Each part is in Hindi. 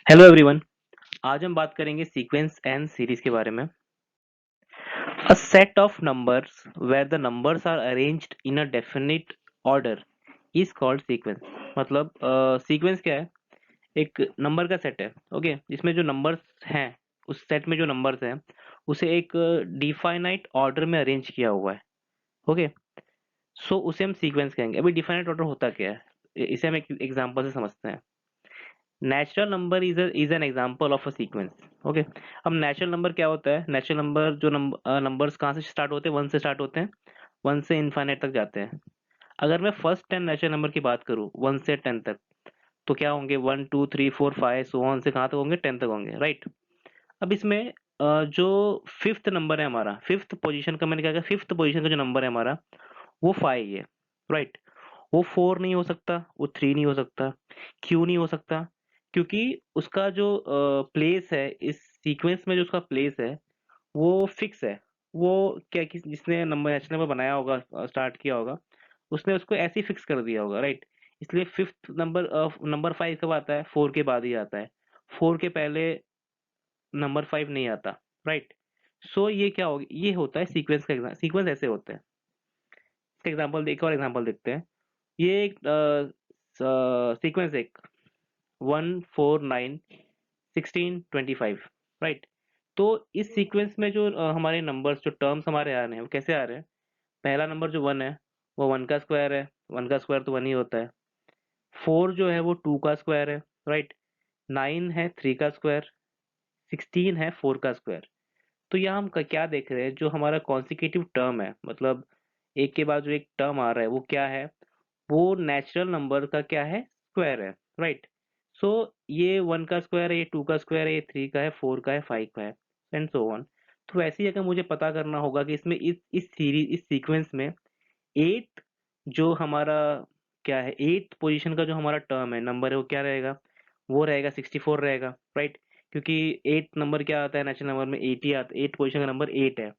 Hello everyone. आज हम बात करेंगे सीक्वेंस एंड सीरीज के बारे में। A set of numbers where the numbers are arranged in a definite order is called sequence. मतलब सीक्वेंस क्या है? एक नंबर का सेट है। ओके, इसमें जो नंबर्स हैं, उस सेट में जो नंबर्स हैं उसे एक डिफाइनाइट ऑर्डर में अरेंज किया हुआ है। ओके, सो उसे हम सीक्वेंस कहेंगे। अभी डिफाइनाइट ऑर्डर होता क्या है, इसे हम एक एग्जांपल से समझते हैं। Natural number is an example of a sequence. Okay, अब नेचुरल नंबर क्या होता है? नेचुरल नंबर जो नंबर्स कहाँ से स्टार्ट होते हैं? वन से स्टार्ट होते हैं, वन से इनफाइनाइट तक जाते हैं। अगर मैं फर्स्ट 10 नेचुरल नंबर की बात करूँ, वन से 10 तक, तो क्या होंगे? 1 2 3 4 5 सो ऑन से कहाँ तक होंगे? 10 तक होंगे, राइट। अब इसमें जो फिफ्थ नंबर है हमारा, फिफ्थ पोजीशन का, मैंने क्या कहा, फिफ्थ पोजीशन का जो नंबर है हमारा, वो 5 है, राइट। वो 4 नहीं हो सकता, वो 3 नहीं हो सकता। क्यों नहीं हो सकता? क्योंकि उसका जो प्लेस है इस सीक्वेंस में, जो उसका प्लेस है वो फिक्स है। वो क्या, किस जिसने नंबर नेचुरल नंबर बनाया होगा, स्टार्ट किया होगा, उसने उसको ऐसे ही फिक्स कर दिया होगा, राइट। इसलिए फिफ्थ नंबर, नंबर 5 कब आता है? 4 के बाद ही आता है। 4 के पहले नंबर 5 नहीं आता, राइट। सो ये क्या होगा? ये होता है सीक्वेंस का एग्जाम। सीक्वेंस ऐसे होते हैं। इसका एग्जांपल, एक और एग्जांपल देखते हैं। ये एक सीक्वेंस, एक 1 4 9 16 25, राइट। तो इस सीक्वेंस में जो हमारे नंबर्स, जो टर्म्स हमारे आ रहे हैं, वो कैसे आ रहे हैं? पहला नंबर जो 1 है, वो 1 का स्क्वायर है। 1 का स्क्वायर तो 1 ही होता है। 4 जो है वो 2 का स्क्वायर है, राइट। 9 है 3 का स्क्वायर। 16 है 4 का स्क्वायर। तो यहाँ हम क्या देख रहे हैं? जो हमारा कॉन्सिक्यूटिव टर्म है, मतलब एक के बाद जो एक टर्म आ रहा है, वो क्या है? वो नेचुरल नंबर का क्या है? स्क्वायर है, राइट। सो ये 1 का स्क्वायर है, ये 2 का स्क्वायर है, ये 3 का है, 4 का है, 5 का है, एंड सो ऑन। तो वैसे ही अगर मुझे पता करना होगा कि इसमें इस सीरीज, इस सीक्वेंस में एट जो हमारा क्या है, एट पोजीशन का जो हमारा टर्म है, नंबर है, वो क्या रहेगा? वो रहेगा 64 रहेगा, राइट। क्योंकि एट नंबर क्या आता है नेचुरल नंबर में? 8 ही आता है। एट पोजीशन का नंबर 8 है,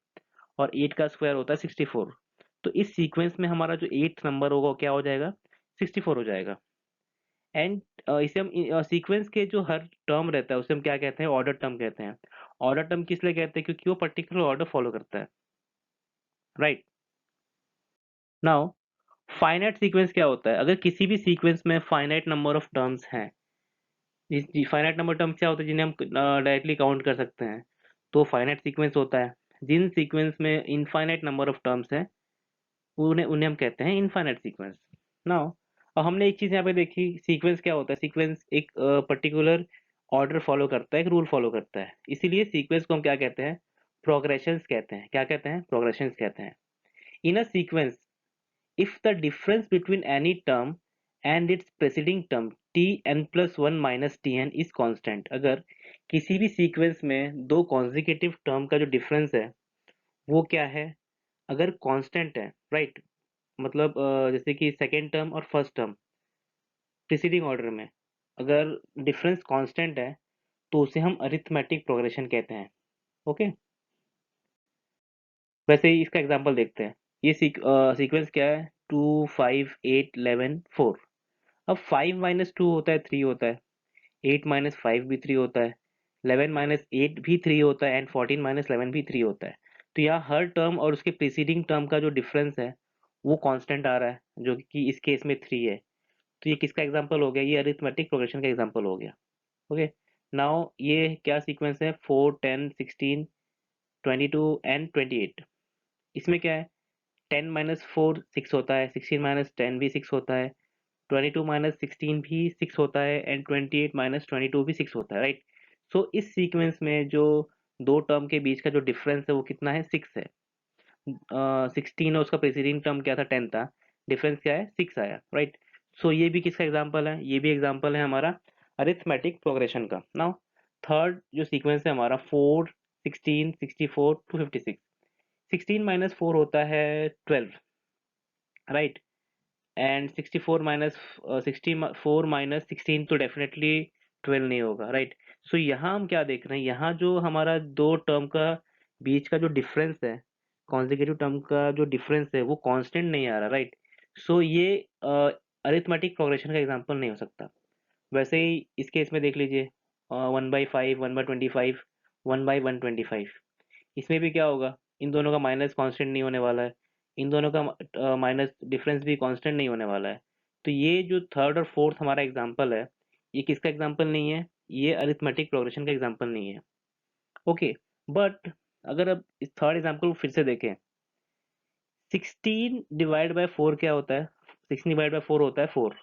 और 8 का स्क्वायर होता है 64। तो इस सीक्वेंस में हमारा जो एट्थ नंबर होगा वो क्या हो जाएगा? 64 हो जाएगा। एंड इसे हम सीक्वेंस के जो हर टर्म रहता है उसे हम क्या कहते हैं? ऑर्डर टर्म कहते हैं। ऑर्डर टर्म किस लिए कहते हैं? क्योंकि वो पर्टिकुलर ऑर्डर फॉलो करता है, राइट। नाउ फाइनाइट सीक्वेंस क्या होता है? अगर किसी भी सीक्वेंस में फाइनाइट नंबर ऑफ टर्म्स हैं, फाइनाइट नंबर टर्म्स क्या होते हैं? जिन्हें हम डायरेक्टली काउंट कर सकते हैं, तो फाइनाइट सीक्वेंस होता है। जिन सीक्वेंस में इनफाइनाइट नंबर ऑफ टर्म्स हैं, उन्हें उन्हें हम कहते हैं इनफाइनाइट सीक्वेंस। नाउ अब हमने एक चीज यहाँ पे देखी, सीक्वेंस क्या होता है? सीक्वेंस एक पर्टिकुलर ऑर्डर फॉलो करता है, एक रूल फॉलो करता है। इसीलिए सीक्वेंस को हम क्या कहते हैं? प्रोग्रेशंस कहते हैं। क्या कहते हैं? प्रोग्रेशंस कहते हैं। In a sequence, if the difference between any term and its preceding term tn plus 1 minus tn is constant, अगर किसी भी सीक्वेंस में दो कॉन्जिक्यूटिव टर्म का जो डिफरेंस है वो क्या है? अगर कांस्टेंट है, राइट। मतलब जैसे कि सेकेंड टर्म और फर्स्ट टर्म प्रीसीडिंग ऑर्डर में, अगर डिफरेंस कांस्टेंट है, तो उसे हम अरिथमेटिक प्रोग्रेशन कहते हैं। ओके, वैसे ही इसका एग्जांपल देखते हैं। ये सीक्वेंस क्या है? 2 5 8 11 4। अब 5 - 2 होता है, 3 होता है। 8 - 5 भी 3 होता है। 11 - 8 भी 3 होता है, एंड 14 - 11 भी 3 होता है। तो यहाँ हर टर्म और उसके प्रीसीडिंग टर्म का जो डिफरेंस है वो कांस्टेंट आ रहा है, जो कि इस केस में 3 है। तो ये किसका एग्जांपल हो गया? ये अरिथमेटिक प्रोग्रेशन का एग्जांपल हो गया। ओके, नाउ ये क्या सीक्वेंस है? 4 10 16 22 एंड 28। इसमें क्या है? 10 - 4 6 होता है, 16 - 10 भी 6 होता है, 22 - 16 भी 6 होता है, एंड 28 - 22 भी 6 होता है, राइट। सो इस सीक्वेंस में जो दो टर्म के बीच का जो डिफरेंस है वो कितना है? 6 है। 16 और उसका प्रीसीडिंग टर्म क्या था? 10 था। डिफरेंस क्या है? 6 आया, राइट। सो ये भी किसका एग्जांपल है? ये भी एग्जांपल है हमारा अरिथमेटिक प्रोग्रेशन का। नाउ थर्ड जो सीक्वेंस है हमारा, 4 16 64 256। 16 - 4 होता है 12, राइट। एंड 64 - तो डेफिनेटली 12 नहीं होगा, राइट। सो यहाँ हम क्या देख रहे हैं? यहाँ जो हमारा दो टर्म का बीच का जो डिफरेंस है, कॉन्जिक्यूटिव टर्म का जो डिफरेंस है, वो कांस्टेंट नहीं आ रहा, राइट। सो ये अरिथमेटिक प्रोग्रेशन का एग्जांपल नहीं हो सकता। वैसे ही इस केस में देख लीजिए, 1/5, 1/25, 1/125। इसमें भी क्या होगा, इन दोनों का माइनस कांस्टेंट नहीं होने वाला है, इन दोनों का माइनस डिफरेंस भी कांस्टेंट नहीं होने वाला है। तो ये जो थर्ड और फोर्थ हमारा एग्जांपल है, ये किसका एग्जांपल नहीं है, ये अरिथमेटिक प्रोग्रेशन का एग्जांपल नहीं है। ओके, बट अगर अब इस थर्ड एग्जांपल को फिर से देखें, 16 डिवाइड बाय 4 क्या होता है, 16 डिवाइड बाय 4 होता है 4,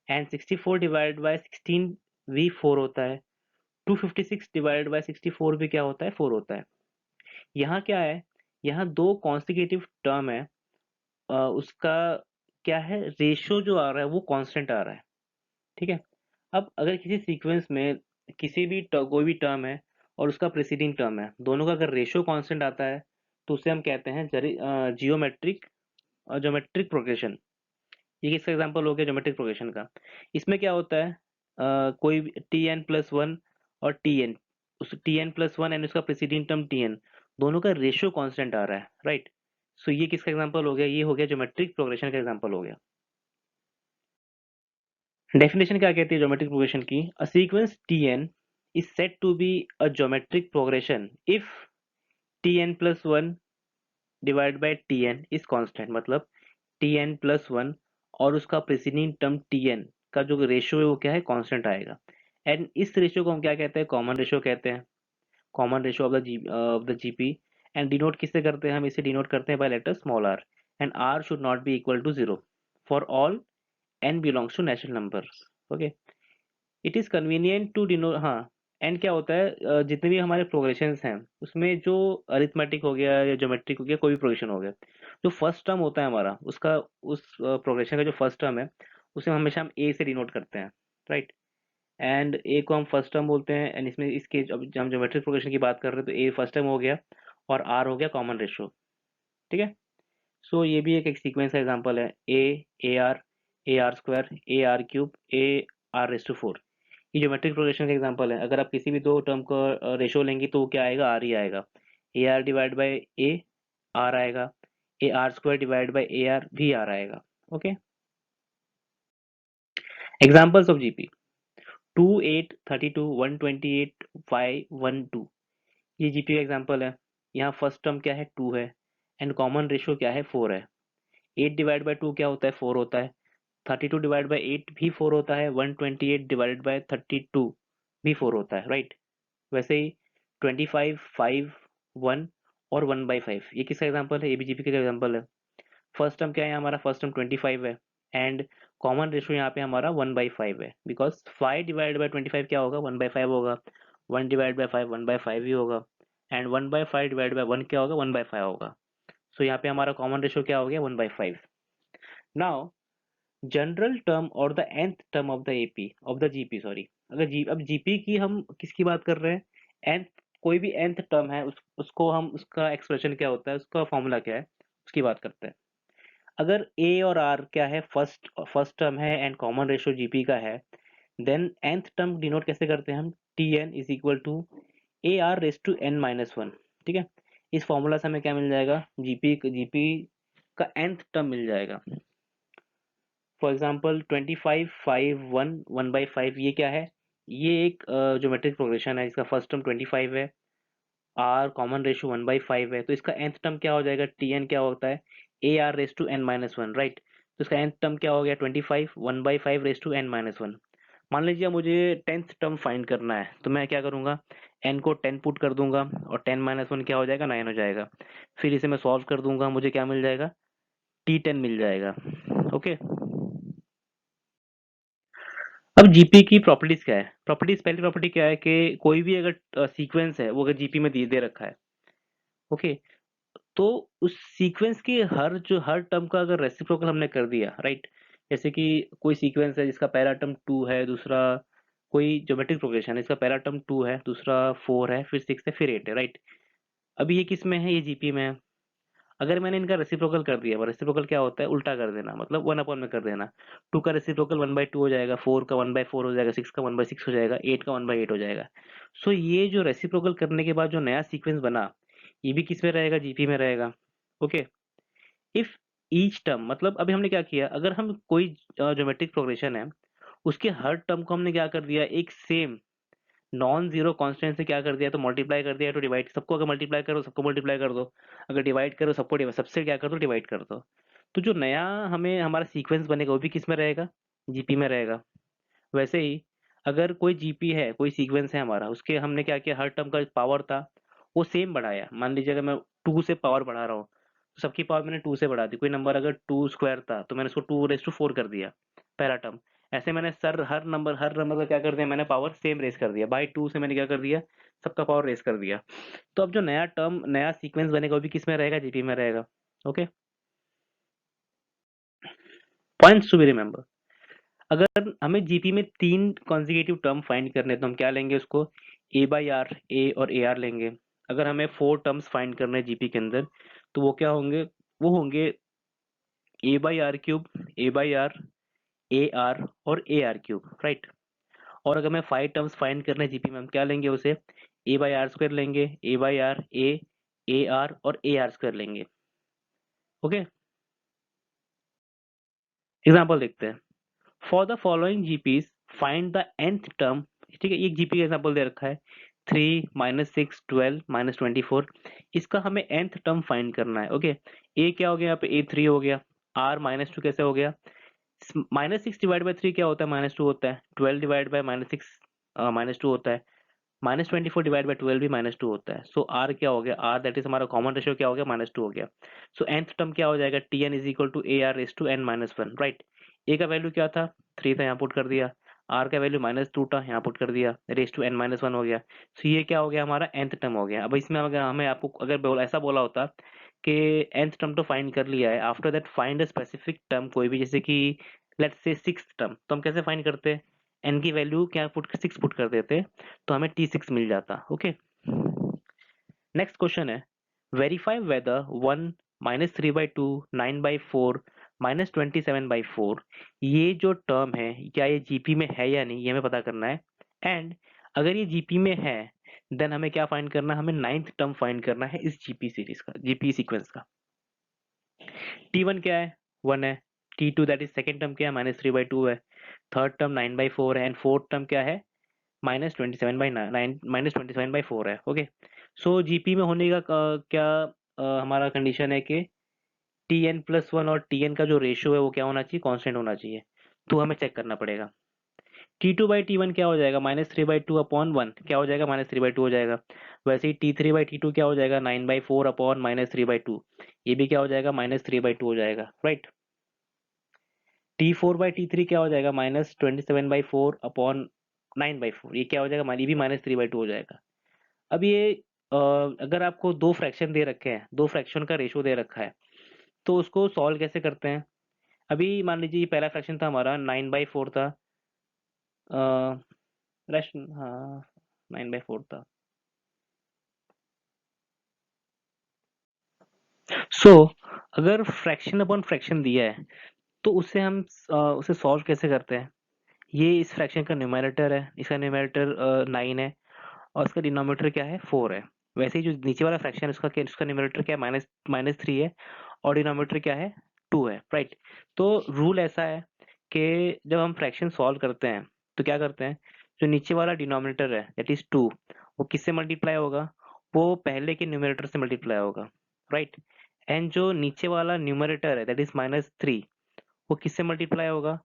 एंड 64 डिवाइड बाय 16 भी 4 होता है, 256 डिवाइड बाय 64 भी क्या होता है, 4 होता है। यहाँ क्या है, यहाँ दो कॉन्सिक्यूटिव टर्म है, उसका क्या है, रेशियो जो आ रहा है वो कांस्टेंट आ रहा है। ठीक है, अब अगर किसी सीक्वेंस में किसी भी कोई भी टर्म है और उसका प्रीसीडिंग टर्म है, दोनों का अगर रेशियो कांस्टेंट आता है तो उसे हम कहते हैं जियोमेट्रिक ज्योमेट्रिक प्रोग्रेशन। ये किसका एग्जांपल हो गया, ज्योमेट्रिक प्रोग्रेशन का। इसमें क्या होता है, कोई टी एन प्लस वन और टी एन, उस t n plus one and उसका प्रीसीडिंग टर्म टी एन, दोनों का रेशियो कांस्टेंट आ रहा है, राइट। सो ये किसका एग्जांपल हो गया, ये हो गया ज्योमेट्रिक प्रोग्रेशन का एग्जांपल हो गया। डेफिनेशन क्या कहती है ज्योमेट्रिक प्रोग्रेशन की, a sequence t n is said to be a geometric progression if t n plus one divide by t n is constant. मतलब टी एन प्लस वन और उसका प्रीसीडिंग टर्म टी एन का जो रेशियो है वो क्या है, कांस्टेंट आएगा। एंड इस रेशियो को हम क्या कहते हैं, कॉमन रेशियो कहते हैं, common ratio of the GP. And denote किससे करते हैं, हम इसे डिनोट करते हैं by letter small r. And r should not be equal to zero for all n belongs to natural numbers. Okay, it is convenient to denote, हाँ। एंड क्या होता है, जितने भी हमारे प्रोग्रेशंस हैं उसमें जो अरिथमेटिक हो गया या ज्योमेट्रिक हो गया, कोई भी प्रोग्रेशन हो गया, जो फर्स्ट टर्म होता है हमारा उसका, उस प्रोग्रेशन का जो फर्स्ट टर्म है उसे हमेशा हम ए से डिनोट करते हैं, राइट। एंड ए को हम फर्स्ट टर्म बोलते हैं, एंड इसमें इसके अब जब हम ज्योमेट्रिक प्रोग्रेशन की बात कर रहे हैं तो ए फर्स्ट टर्म हो गया और आर हो गया कॉमन रेशियो। ठीक है, सो ये भी एक सीक्वेंस का एग्जांपल है, a r square, a r cube, a r raise to four. ये ज्योमेट्रिक प्रोग्रेशन का एग्जांपल है। अगर आप किसी भी दो टर्म का रेशियो लेंगे तो वो क्या आएगा, आर ही आएगा। A r divide by a r आएगा, a r square divide by a r भी आर आएगा। ओके, एग्जांपल्स ऑफ जीपी, 2 8 32 128 5 1 2, ये जीपी का एग्जांपल है। यहाँ फर्स्ट टर्म क्या है, 2 है, एंड कॉमन रेशियो क्या है, 4 है। 8 डिवाइड बाई 2 क्या होता है, 4 होता है। 32 डिवाइड बाई 8 भी 4 होता है, 128 डिवाइड बाई 32 भी 4 होता है, राइट। वैसे ही 25 5 1 और 1/5, ये किसका एग्जांपल है, एबीजीपी का एग्जांपल है। फर्स्ट टर्म क्या है, हमारा फर्स्ट टर्म 25 है, एंड कॉमन रेशियो यहाँ पे हमारा 1/5 है, बिकॉज 5 डिवाइड बाई 25 क्या होगा, 1/5 होगा। 1 डिवाइड बाई 5 1/5 ही होगा, एंड 1/5 डिवाइड बाई 1 क्या होगा, 1/5 होगा। सो यहाँ पे हमारा कॉमन रेशियो क्या हो गया, 1/5। नाउ जनरल टर्म और the nth term of the AP of the GP, sorry, अगर जी अब जीपी की हम किसकी बात कर रहे हैं, nth, कोई भी nth टर्म है उसको हम, उसका एक्सप्रेशन क्या होता है, उसका फॉर्मूला क्या है, उसकी बात करते हैं। अगर a और r क्या है, फर्स्ट फर्स्ट टर्म है एंड कॉमन रेशियो जीपी का है, देन nth टर्म डिनोट कैसे करते हैं हम, t n is equal to a r raise to n minus one. ठीक है, इस फॉर्मूला से हमें क्या मिल जाएगा, जीपी का nth टर्म मिल जाएगा। फॉर एग्जाम्पल 25 5 1 1/5, ये क्या है, ये एक ज्योमेट्रिक प्रोग्रेशन है, इसका फर्स्ट टर्म 25 है, आर कॉमन रेशियो 1/5 है, तो इसका nth टर्म क्या हो जाएगा, टी एन क्या होता है, a r raise to n minus one, right. तो इसका nth टर्म क्या हो गया, 25 1/5 raise to n minus one. मान लीजिए मुझे 10th टर्म फाइंड करना है, तो मैं क्या करूंगा, n को 10 पुट कर दूंगा और 10 माइनस वन क्या हो जाएगा, 9 हो जाएगा। फिर इसे मैं सॉल्व कर दूंगा, मुझे क्या मिल जाएगा, T10 मिल जाएगा। ओके, अब जीपी की प्रॉपर्टीज क्या है, प्रॉपर्टीज, पहली प्रॉपर्टी क्या है कि कोई भी अगर सीक्वेंस है वो अगर जीपी में दे दे रखा है, ओके, तो उस सीक्वेंस के हर टर्म का अगर रेसिप्रोकल हमने कर दिया, राइट। जैसे कि कोई सीक्वेंस है जिसका पहला टर्म 2 है, दूसरा कोई ज्योमेट्रिक प्रोग्रेशन है, इसका पहला टर्म 2 है, दूसरा 4 है, फिर 6 है, फिर 8 है, राइट। अभी ये किस में है, ये जीपी में है। अगर मैंने इनका रेसिप्रोकल कर दिया, रेसिप्रोकल क्या होता है, उल्टा कर देना, मतलब 1 अपॉन में कर देना। 2 का रेसिप्रोकल 1/2 हो जाएगा, 4 का 1/4 हो जाएगा, 6 का 1/6 हो जाएगा, 8 का 1/8 हो जाएगा। सो ये जो रेसिप्रोकल करने के बाद जो नया सीक्वेंस बना, ये भी किस में रहेगा, जीपी में रहेगा। ओके, इफ ईच टर्म, मतलब अभी हमने क्या किया, अगर हम कोई ज्योमेट्रिक प्रोग्रेशन है उसके हर टर्म को हमने क्या कर दिया, एक सेम नॉन जीरो कांस्टेंट से क्या कर दिया, तो मल्टीप्लाई कर दिया, तो डिवाइड, सबको अगर मल्टीप्लाई करो सबको मल्टीप्लाई कर दो, अगर डिवाइड करो सबको सबसे क्या कर दो, डिवाइड कर दो। तो जो नया हमें हमारा सीक्वेंस बनेगा वो भी किस में रहेगा, जीपी में रहेगा। वैसे ही अगर कोई जीपी है, कोई सीक्वेंस है हमारा, उसके हमने क्या किया, हर टर्म का पावर था वो सेम बढ़ाया। मान लीजिए अगर मैं 2 से पावर बढ़ा रहा हूँ, तो सबकी पावर मैंने 2 से बढ़ा दी। कोई नंबर अगर 2 स्क्वायर था तो मैंने उसको 2 रेज़ टू 4 कर दिया, पहला टर्म। ऐसे मैंने हर नंबर का क्या कर दिया, मैंने पावर सेम रेज कर दिया, बाई 2 से मैंने क्या कर दिया, सबका पावर रेज कर दिया। तो अब जो नया टर्म, नया सीक्वेंस बनेगा वो भी किस में रहेगा, जीपी में रहेगा। Okay, points to be remember. अगर हमें जीपी में 3 कॉन्जिक्यूटिव टर्म फाइंड करने हैं, तो हम क्या लेंगे उसको, ए बाई आर, ए और ए आर लेंगे। अगर हमें 4 टर्म्स फाइंड करने हैं जीपी के अंदर, तो वो क्या होंगे, वो होंगे a by r cube, a by r, a r और ए आर क्यूब, राइट। और अगर हमें 5 टर्म्स फाइंड करने हैं जीपी में, हम क्या लेंगे उसे, ए बाई आर स्क्वायर लेंगे, a by r, a r और ए आर स्क्वायर लेंगे। ओके, एग्जाम्पल देखते हैं। For the following GPs find the nth term. ठीक है, एक जीपी का एग्जाम्पल दे रखा है, 3 - 6 12 - 24। इसका हमें nth टर्म फाइंड करना है। ओके, ए क्या हो गया यहाँ पे, A3 हो गया। आर -2 कैसे हो गया, -6 डिवाइड बाई 3 क्या होता है, -2 होता है। 12 डिवाइड बाई -6 -2 होता है। -24 डिवाइड बाई 12 भी -2 होता है। सो आर क्या हो गया, आर दैट इज हमारा कॉमन रेशियो क्या हो गया, -2 हो गया। सो nth टर्म क्या हो जाएगा, Tn is equal to a r raise to n -1, right. A का वैल्यू क्या था, 3 था, यहाँ पुट कर दिया। आर का वैल्यू -2 था, यहाँ पुट कर दिया, रेस टू n -1 हो गया। सो ये क्या हो गया, हमारा nth टर्म हो गया। अब इसमें अगर हमें आपको अगर ऐसा बोला होता कि nth टर्म तो फाइंड कर लिया है, after that find a specific term कोई भी, जैसे कि लेट्स से 6th टर्म, तो हम कैसे फाइंड करते, n की वैल्यू क्या पुट 6 पुट कर देते, तो हमें T6 मिल जाता। ओके, नेक्स्ट क्वेश्चन है, वेरीफाई वेदर 1 -3/2 9/4 -27/4, ये जो टर्म है क्या ये जीपी में है या नहीं, ये हमें पता करना है। एंड अगर ये जीपी में है, देन हमें क्या फाइंड करना है, हमें 9th टर्म फाइंड करना है इस जीपी सीरीज का, जीपी सीक्वेंस का। T1 क्या है, 1 है। T2 that is second term क्या है, -3/2 है। थर्ड टर्म 9/4 है, एंड फोर्थ टर्म क्या है, -27/4 है। ओके, सो जीपी में होने का क्या हमारा कंडीशन है कि Tn+1 और Tn का जो रेशियो है वो क्या होना चाहिए, कांस्टेंट होना चाहिए। तो हमें चेक करना पड़ेगा। T2/T1 क्या हो जाएगा, -3/2/1 क्या हो जाएगा, -3/2 हो जाएगा। वैसे ही T3/T2 क्या हो जाएगा, 9/4/-3/2, ये भी क्या हो जाएगा, -3/2 हो जाएगा, राइट। T4/T3 क्या हो जाएगा, -27/4/9/4, ये क्या हो जाएगा, ये भी -3/2 हो जाएगा। अब ये अगर आपको दो फ्रैक्शन दे रखे हैं, दो फ्रैक्शन का रेशियो दे रखा है, तो उसको सॉल्व कैसे करते हैं। अभी मान लीजिए ये पहला फ्रैक्शन था हमारा, 9/4 था, फ्रैक्शन, हाँ 9/4 था। सो अगर फ्रैक्शन अपॉन फ्रैक्शन दिया है, तो उससे हम उसे सॉल्व कैसे करते हैं। ये इस फ्रैक्शन का न्यूमरेटर है, इसका न्यूमरेटर 9 है, और इसका डिनोमिनेटर क्या है, 4 है। वैसे ही जो नीचे वाला फ्रैक्शन है उसका क्या, उसका न्यूमरेटर क्या है, -3 है, और डिनोमिनेटर क्या है, 2 है, राइट। तो रूल ऐसा है कि जब हम फ्रैक्शन सॉल्व करते हैं, तो क्या करते हैं, जो नीचे वाला डिनोमिनेटर है दैट इज 2, वो किससे मल्टीप्लाई होगा, वो पहले के न्यूमरेटर से मल्टीप्लाई होगा, राइट। एंड जो नीचे वाला न्यूमरेटर है दैट इज -3, वो किससे मल्टीप्लाई होगा,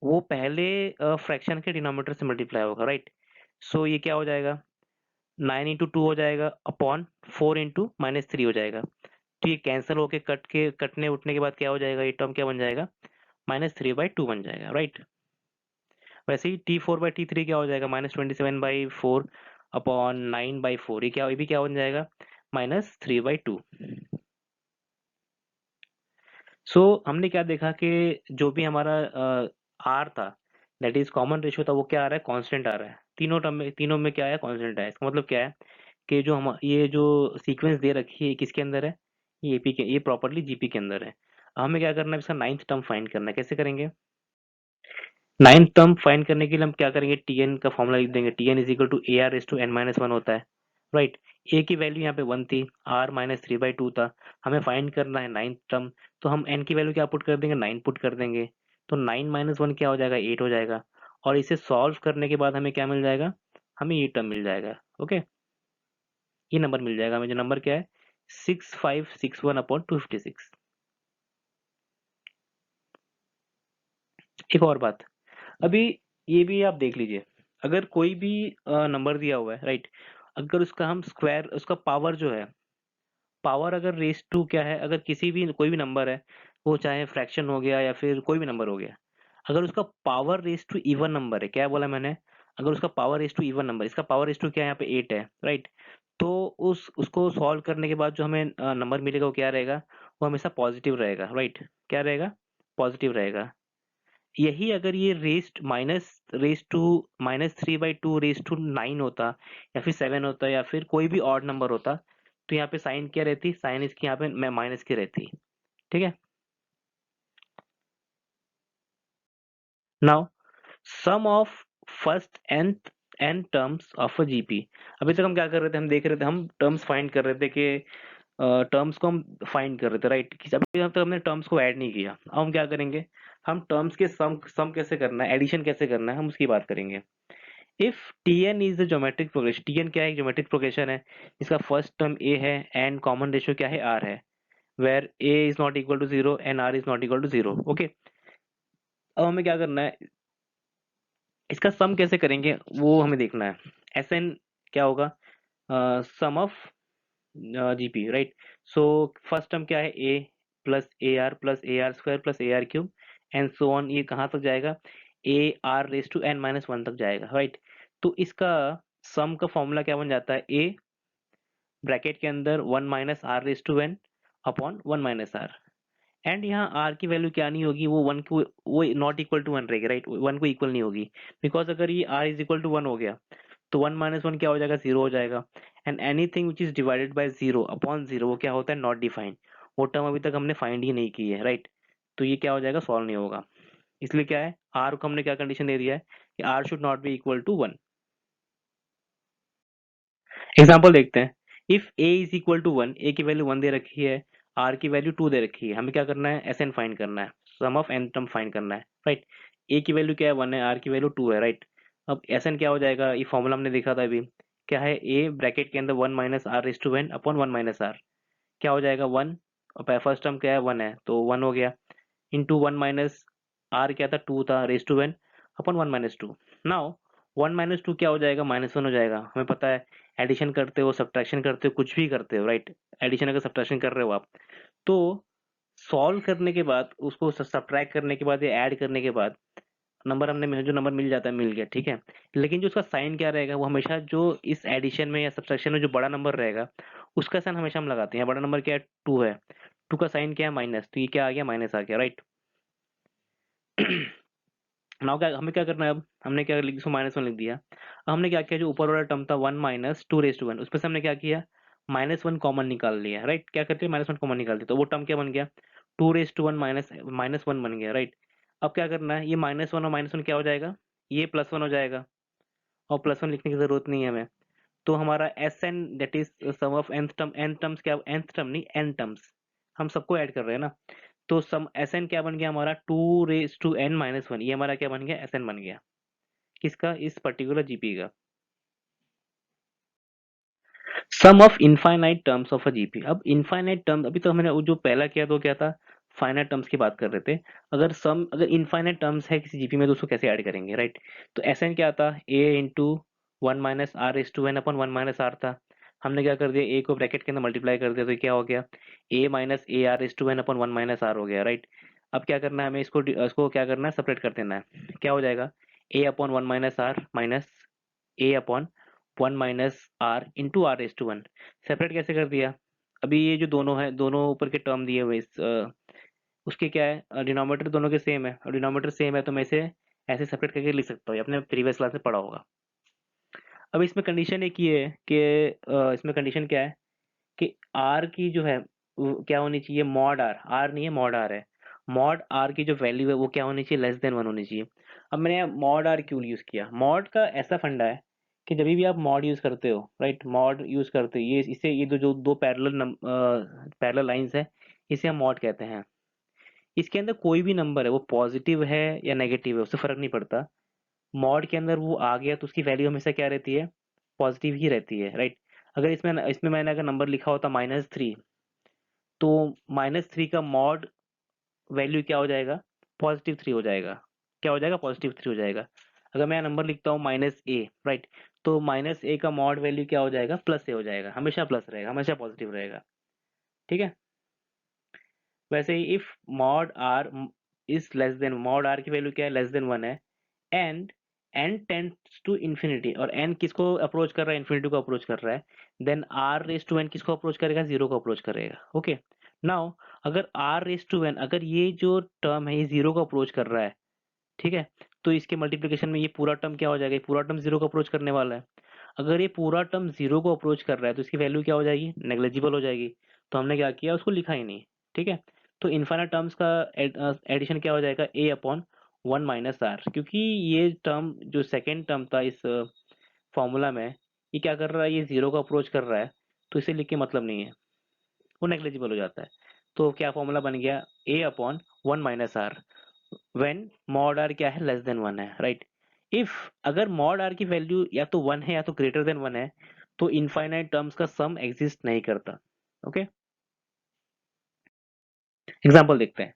वो पहले फ्रैक्शन के डिनोमिनेटर से मल्टीप्लाई होगा, राइट। सो ये क्या हो जाएगा, 9 × 2 हो जाएगा अपॉन 4 × -3 हो जाएगा। तो ये कैंसिल होके कटने उठने के बाद क्या हो जाएगा, ये टर्म क्या बन जाएगा, -3/2 बन जाएगा, राइट। वैसे ही T4/T3 क्या हो जाएगा, -27/4 अपॉन 9/4, ये भी क्या बन जाएगा, -3/2। सो हमने क्या देखा कि जो भी हमारा आर था, दैट इज कॉमन रेशियो था, वो क्या आ रहा है, कांस्टेंट आ रहा है। तीनों में क्या है, कांस्टेंट है। इसका मतलब क्या है कि ये जो सीक्वेंस दे रखी है ये किसके अंदर है, ये एपी के, ये प्रॉपर्ली जीपी के अंदर है। हमें क्या करना है, इसका 9th टर्म फाइंड करना है। कैसे करेंगे, 9th टर्म फाइंड करने के लिए हम क्या करेंगे, टीएन का फॉर्मूला लिख देंगे। T n is equal to a r raise to n minus one होता है, राइट। ए की वैल्यू यहाँ पे 1 थी, आर -3/2 था, हमें फाइंड करना है 9th टर्म। तो हम एन की वैल्यू क्या पुट कर देंगे, 9 पुट कर देंगे। तो 9 - 1 क्या हो जाएगा, 8 हो जाएगा। और इसे सॉल्व करने के बाद हमें क्या मिल जाएगा, हमें ये टर्म मिल जाएगा। ओके, ये नंबर मिल जाएगा हमें, जो नंबर क्या है 6561/256। एक और बात, अभी ये भी आप देख लीजिए, अगर कोई भी नंबर दिया हुआ है राइट, अगर उसका हम स्क्वायर, उसका पावर जो है, पावर अगर रेस टू क्या है, अगर किसी भी कोई भी नंबर है, वो चाहे फ्रैक्शन हो गया या फिर कोई भी नंबर हो गया, अगर उसका power raise to even number है, क्या बोला मैंने, अगर उसका power raise to even number, इसका पावर रेस टू क्या है यहाँ पे 8 है राइट, तो उस उसको सॉल्व करने के बाद जो हमें नंबर मिलेगा वो क्या रहेगा, वो हमेशा पॉजिटिव रहेगा राइट, क्या रहेगा, पॉजिटिव रहेगा। यही अगर ये rest minus raise to -3/2 raise to 9 होता, या फिर 7 होता, या फिर कोई भी ऑड नंबर होता, तो यहाँ पे साइन क्या रहती, साइन इसकी यहाँ पे मैं माइनस की रहती। ठीक है, now sum of first n terms of a GP. अभी तक हम क्या कर रहे थे, हम देख रहे थे, हम टर्म्स फाइंड कर रहे थे कि टर्म्स को हम फाइंड कर रहे थे राइट, अभी तक हमने टर्म्स को ऐड नहीं किया, अब हम क्या करेंगे, हम टर्म्स के सम कैसे करना है, एडिशन कैसे करना है, हम उसकी बात करेंगे। If Tn is the geometric progression, Tn क्या है, एक geometric progression है, इसका फर्स्ट टर्म a है एंड कॉमन रेशियो क्या है, r है, where a is not equal to 0 and r is not equal to 0। Okay, अब हमें क्या करना है, इसका सम कैसे करेंगे वो हमें देखना है। Sn क्या होगा, sum of GP right, so first term क्या है, a plus ar square plus ar³ and so on, ये कहाँ तक जाएगा, ar⁻n−1 तक जाएगा राइट। तो इसका सम का फॉर्मूला क्या बन जाता है, a ब्रैकेट के अंदर 1 - r⁻n/1 - r, एंड यहाँ r की वैल्यू क्या नहीं होगी, वो 1 को, वो नॉट इक्वल टू 1 रहेगी राइट, 1 को इक्वल नहीं होगी, बिकॉज अगर ये r इज इक्वल टू 1 हो गया, तो 1 - 1 क्या हो जाएगा, 0 हो जाएगा, and anything which is divided by 0/0 वो क्या होता है, नॉट डिफाइंड, वो टर्म अभी तक हमने फाइंड ही नहीं की है राइट, तो ये क्या हो जाएगा, सॉल्व नहीं होगा। इसलिए क्या है, r को हमने क्या कंडीशन दे दिया है कि r should not be equal to 1। Example देखते हैं, if a is equal to 1, a की वैल्यू 1 दे रखी है, r की वैल्यू 2 दे रखी है, हमें क्या करना है, Sn फाइंड करना है, सम ऑफ n टर्म फाइंड करना है राइट। a की वैल्यू क्या है, 1 है, r की वैल्यू 2 है राइट। अब Sn क्या हो जाएगा, ये फॉर्मूला हमने देखा था अभी, क्या है, a ब्रैकेट के अंदर 1 - r⁻n/1 - r, क्या हो जाएगा 1, और फर्स्ट टर्म क्या है 1 है, तो 1 हो गया, इंटू 1 - r क्या था, 2 था, रेस टू 1/(1 - 2)। नाउ 1 - 2 क्या हो जाएगा, -1 हो जाएगा, हमें पता है, एडिशन करते हो, सब्ट्रैक्शन करते हो, कुछ भी करते हो राइट, एडिशन अगर सब्ट्रैक्शन कर रहे हो आप, तो सॉल्व करने के बाद, उसको सब्ट्रैक्ट करने के बाद या ऐड करने के बाद, नंबर हमने जो नंबर मिल जाता है मिल गया, ठीक है, लेकिन जो उसका साइन क्या रहेगा, वो हमेशा जो इस एडिशन में या सब्ट्रैक्शन में जो बड़ा नंबर रहेगा, उसका साइन हमेशा हम लगाते हैं। बड़ा नंबर क्या है, 2 है, 2 का साइन क्या है, माइनस, तो ये क्या आ गया, माइनस आ गया राइट। नाउ क्या हमें क्या करना है, अब हमने क्या लिख, इसको -1 लिख दिया, अब हमने क्या किया, जो ऊपर वाला टर्म था 1 - 2 रेज़ टू 1, उसमें से हमने क्या किया, -1 कॉमन निकाल लिया राइट, क्या करते हैं, -1 कॉमन निकालते, तो वो टर्म क्या बन गया, 2 रेज़ टू 1 माइनस 1 बन गया राइट। अब क्या करना है, ये -1 और -1 क्या हो जाएगा, ये +1 हो जाएगा, और +1 लिखने की जरूरत नहीं है हमें, तो हमारा Sn that is sum of n terms, क्या nth टर्म नहीं, n टर्म्स, हम सबको ऐड कर रहे हैं ना, तो सम Sn क्या बन गया हमारा, 2 रेज़ टू n - 1, ये हमारा क्या बन गया, Sn बन गया, किसका, इस पर्टिकुलर जीपी का, sum of infinite terms of a GP. अब इनफाइनाइट टर्म, अभी तो हमने वो जो पहला किया तो क्या था, फाइनाइट टर्म्स की बात कर रहे थे, अगर इनफाइनाइट टर्म्स है किसी जीपी में, तो उसको कैसे ऐड करेंगे राइट। तो Sn क्या था, a इंटू 1 - r⁻n/1 - r था, हमने क्या कर दिया, a को ब्रैकेट के अंदर मल्टीप्लाई कर दिया, तो ये क्या हो गया, a - ar⁻n/1 - r हो गया राइट। अब क्या करना है हमें, इसको क्या करना है, सेपरेट कर देना है, क्या हो जाएगा, a/1 - r minus a/1 - r into r⁻1, separate कैसे कर दिया, अभी ये जो दोनों है, दोनों ऊपर के टर्म दिए हुए उसके क्या है, डिनोमिनेटर दोनों के सेम है, और डिनोमिनेटर सेम है, तो मैं इसे ऐसे सेपरेट करके लिख सकता हूँ, ये आपने प्रीवियस क्लास में पढ़ा होगा। अब इसमें कंडीशन एक ये है कि इसमें कंडीशन क्या है कि r की जो है वो क्या होनी चाहिए, मॉड r, r नहीं है मॉड r है, मॉड r की जो वैल्यू है वो क्या होनी चाहिए, लेस देन 1 होनी चाहिए। अब मैंने मॉड r क्यों यूज किया, मॉड का ऐसा फंडा है कि जब भी आप मॉड यूज करते हो राइट, मॉड यूज करते हो, ये इसे, ये जो दो पैरेलल लाइंस है, इसे हम मॉड कहते हैं। इसके अंदर कोई भी नंबर है, वो पॉजिटिव है या नेगेटिव है, उससे फर्क नहीं पड़ता, मॉड के अंदर वो आ गया तो उसकी वैल्यू हमेशा क्या रहती है, पॉजिटिव ही रहती है, राइट। अगर इसमें इसमें मैंने अगर नंबर लिखा होता -3, तो -3 का मॉड वैल्यू क्या हो जाएगा, +3 हो जाएगा। क्या हो जाएगा, +3 हो जाएगा। अगर मैं नंबर लिखता हूँ -a, राइट, तो -a का मॉड वैल्यू क्या हो जाएगा, +a हो जाएगा, हमेशा प्लस रहेगा, हमेशा पॉजिटिव रहेगा। ठीक है। वैसे ही if mod r is less than, mod r की वैल्यू क्या है, लेस देन 1 है, and n tends to infinity, और n किसको अप्रोच कर रहा है, इन्फिनिटी को अप्रोच कर रहा है, then r raise to n किसको अप्रोच करेगा, जीरो को अप्रोच करेगा। ओके। नाउ अगर r रेज टू n, अगर ये जो टर्म है ये जीरो को अप्रोच कर रहा है, ठीक है, तो इसके मल्टीप्लिकेशन में ये पूरा टर्म क्या हो जाएगा, ये पूरा टर्म जीरो को अप्रोच करने वाला है। अगर ये पूरा टर्म जीरो को अप्रोच कर रहा है तो इसकी वैल्यू क्या हो जाएगी, नेग्लिजिबल हो जाएगी। तो हमने क्या किया, उसको लिखा ही नहीं। ठीक है। तो इनफाइनाइट टर्म्स का एडिशन क्या हो जाएगा, a अपॉन 1 माइनस आर, क्योंकि ये टर्म जो सेकेंड टर्म था इस फॉर्मूला में, ये क्या कर रहा है, ये जीरो को अप्रोच कर रहा है, तो इसे लिख के मतलब नहीं है, वो नेग्लिजिबल हो जाता है। तो क्या फॉर्मूला बन गया, a upon 1 minus r, when mod r क्या है, लेस देन 1 है, राइट। इफ अगर मॉड आर की वैल्यू या तो 1 है या तो ग्रेटर देन 1 है, तो इनफाइनाइट टर्म्स का सम एग्जिस्ट नहीं करता। ओके। एग्जांपल देखते हैं।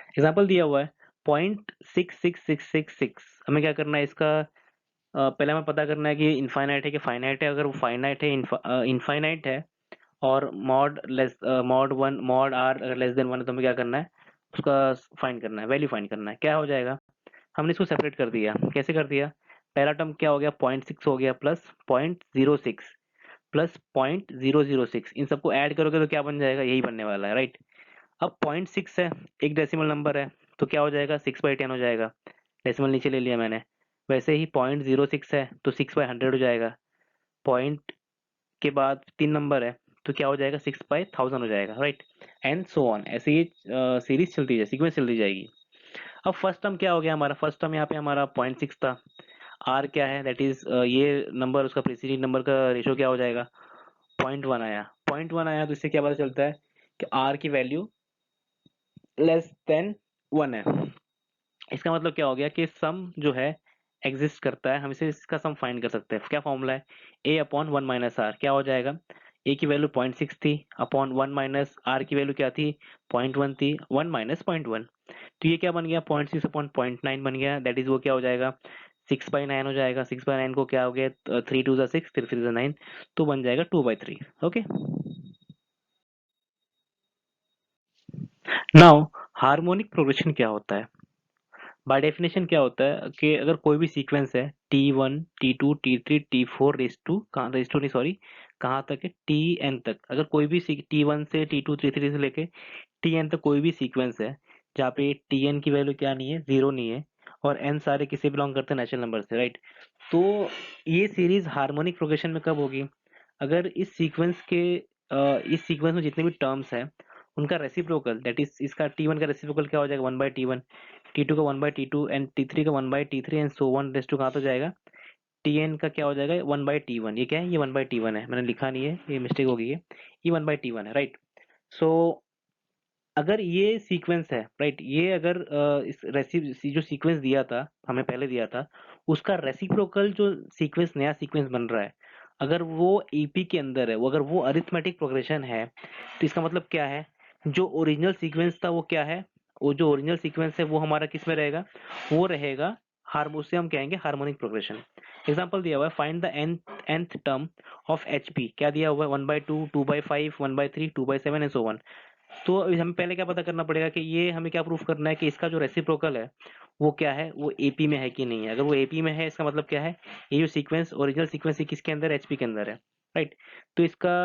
एग्जांपल दिया हुआ है 0.66666, हमें क्या करना है इसका, पहले हमें पता करना है कि इनफाइनाइट है कि फाइनाइट है। अगर वो फाइनाइट है, इनफाइनाइट है, और मॉड वन मॉड आर अगर लेस देन 1 है, तो हमें क्या करना है, उसका फाइंड करना है, वैल्यू फाइंड करना है। क्या हो जाएगा, हमने इसको सेपरेट कर दिया। कैसे कर दिया, पहला टर्म क्या हो गया, 0.6 हो गया, प्लस 0.06 प्लस 0.006, इन सबको ऐड करोगे तो क्या बन जाएगा, यही बनने वाला है, राइट। अब 0.6 है, एक डेसिमल नंबर है, तो क्या हो जाएगा, 6/10 हो जाएगा, डेसिमल नीचे ले लिया मैंने। वैसे ही 0.06 है तो 6/100 हो जाएगा। पॉइंट के बाद 3 नंबर है, तो क्या हो जाएगा, 6/1000 हो जाएगा, राइट। एंड सो ऑन, ऐसे ही सीरीज चलती जाए, सीक्वेंस चलती जाएगी। अब फर्स्ट टर्म क्या हो गया हमारा, फर्स्ट टर्म यहाँ पे हमारा 0.6 था। आर क्या है, दैट इज ये नंबर, उसका प्रीसीडिंग नंबर का रेशियो क्या हो जाएगा, 0.1 आया। 0.1 आया तो इससे क्या पता चलता है कि आर की वैल्यू लेस देन 1 है। इसका मतलब क्या हो गया कि सम जो है एग्जिस्ट करता है, हम इसे इसका सम फाइंड कर सकते हैं। क्या फॉर्मूला है, ए अपॉन 1 माइनस आर, क्या हो जाएगा, ए की वैल्यू 0.6 थी, अपॉन 1 माइनस आर की वैल्यू क्या थी, 0.1 थी, 1 माइनस 0.1, तो ये क्या बन गया, 0.6 अपॉन 0.9 बन गया, दैट इज वो क्या हो जाएगा, 6/9 हो जाएगा। 6/9 को क्या हो गया, 3 2 6, 3 3 9, तो बन जाएगा 2/3। ओके। नाउ हार्मोनिक प्रोग्रेशन क्या होता है, बाय डेफिनेशन क्या होता है कि अगर कोई भी सीक्वेंस है, T1 T2 T3 T4 raise to नहीं सॉरी, कहाँ तक है, Tn तक, अगर कोई भी T1 से T2 T3 से लेके Tn तक कोई भी सीक्वेंस है, जहाँ पे Tn की वैल्यू क्या नहीं है, जीरो नहीं है, और n सारे किसे बिलोंग करते हैं, नेचुरल नंबर से, राइट। तो ये सीरीज हार्मोनिक प्रोग्रेशन में कब होगी, अगर इस सीक्वेंस में जितने भी टर्म्स हैं उनका रेसिप्रोकल, दैट इज इसका T1 का रेसिप्रोकल क्या हो जाएगा, 1/T1, T2 का 1/T2 एंड T3 का 1/T3 and so one raise to कहाँ तो जाएगा, Tn का क्या हो जाएगा, 1/T1। ये क्या है, ये 1/T1 है, मैंने लिखा नहीं है, ये मिस्टेक हो गई है, ये 1/T1 है, राइट। सो अगर ये सीक्वेंस है, राइट, ये अगर इस जो सीक्वेंस दिया था, हमें पहले दिया था, उसका रेसिप्रोकल जो सीक्वेंस, नया सीक्वेंस बन रहा है, अगर वो ईपी के अंदर है, वो अगर वो अरिथमेटिक प्रोग्रेशन है, तो इसका मतलब क्या है, जो ओरिजिनल सीक्वेंस था वो क्या है, वो जो ओरिजिनल सीक्वेंस है वो हमारा किस में रहेगा, वो रहेगा उसे हम कहेंगे हार्मोनिक प्रोग्रेशन। एग्जांपल दिया हुआ है, find the nth term of HP, क्या दिया हुआ है, 1/2 2/5 1/3 2/7 एंड सो वन। तो अभी हमें पहले क्या पता करना पड़ेगा कि ये हमें क्या प्रूफ करना है कि इसका जो रेसिप्रोकल है वो क्या है, वो एपी में है कि नहीं है। अगर वो एपी में है, इसका मतलब क्या है, ये जो सीक्वेंस, ओरिजिनल सीक्वेंस, किसके अंदर, एचपी के अंदर है, राइट। तो इसका